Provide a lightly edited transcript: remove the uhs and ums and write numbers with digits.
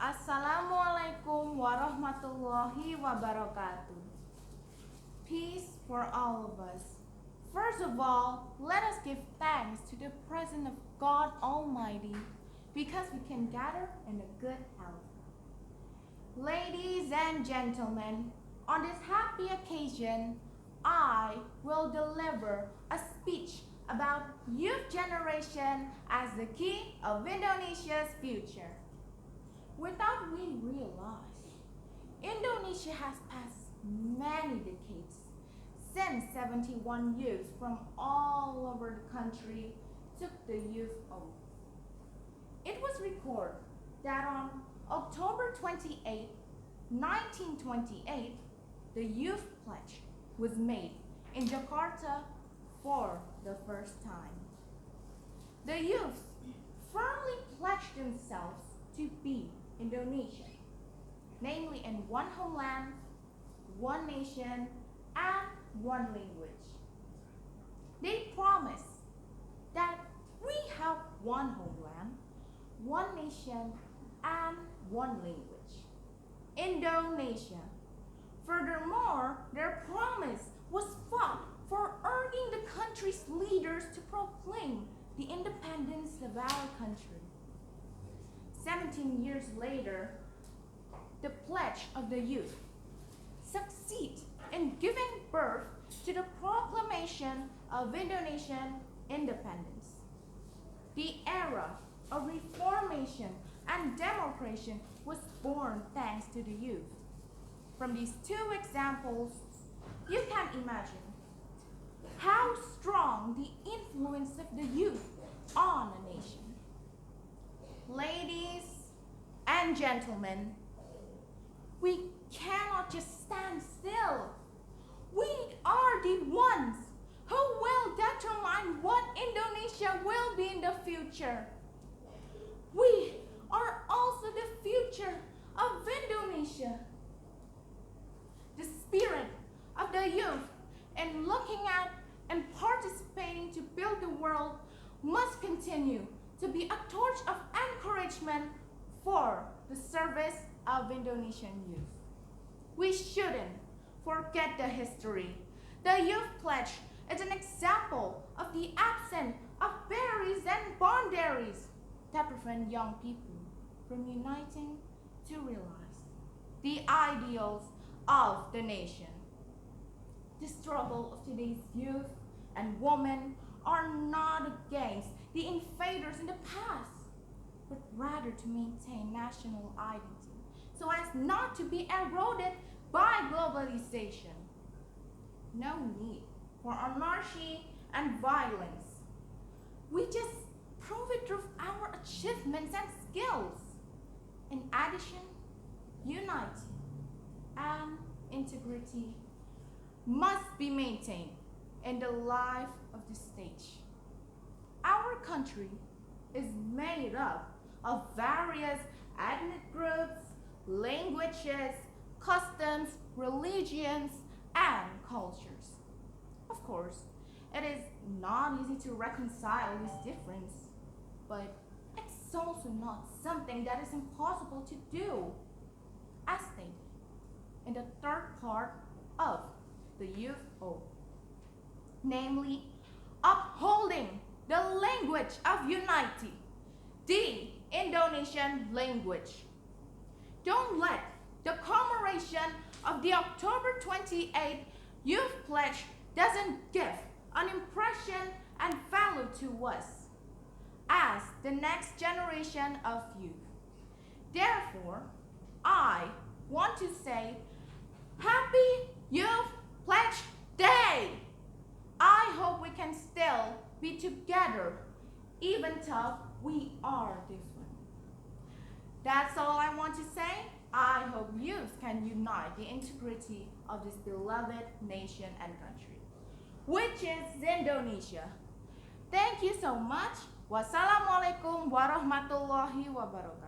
Assalamualaikum warahmatullahi wabarakatuh. Peace for all of us. First of all, let us give thanks to the presence of God Almighty because we can gather in a good health. Ladies and gentlemen, on this happy occasion, I will deliver a speech about youth generation as the key of Indonesia's future. Without we realize, Indonesia has passed many decades since 71 youth from all over the country took the youth oath. It was recorded that on October 28, 1928, the Youth Pledge was made in Jakarta for the first time. The youth firmly pledged themselves to be Indonesian, namely in one homeland, one nation, and one language. They promise that we have one homeland, one nation, and one language, Indonesia. Furthermore, their promise was fought for urging the country's leaders to proclaim the independence of our country. 17 years later, the pledge of the youth succeed in giving birth to the proclamation of Indonesian independence. The era of reformation and democration was born thanks to the youth. From these two examples, you can imagine how strong the influence of the youth on a nation. Ladies and gentlemen, we cannot just stand still. We are the ones who will determine what Indonesia will be in the future. We are also the future of Indonesia. The spirit of the youth in looking at and participating to build the world must continue to be a torch of encouragement for the service of Indonesian youth. We shouldn't forget the history. The Youth Pledge is an example of the absence of barriers and boundaries that prevent young people from uniting to realize the ideals of the nation. The struggle of today's youth and women are not against the invaders in the past, but rather to maintain national identity so as not to be eroded by globalization. No need for anarchy and violence. We just prove it through our achievements and skills. In addition, unity and integrity must be maintained in the life of the state. Our country is made up of various ethnic groups, languages, customs, religions, and cultures. Of course, it is not easy to reconcile this difference, but it's also not something that is impossible to do, as stated in the third part of the Youth Oath, namely upholding the language of unity, the Indonesian language. Don't let the commemoration of the October 28th Youth Pledge doesn't give an impression and value to us as the next generation of youth. Therefore, I want to say Happy Youth Pledge Day! I hope we can still be together even though we are different. That's all I want to say. I hope youth can unite the integrity of this beloved nation and country, which is Indonesia. Thank you so much. Wassalamualaikum warahmatullahi wabarakatuh.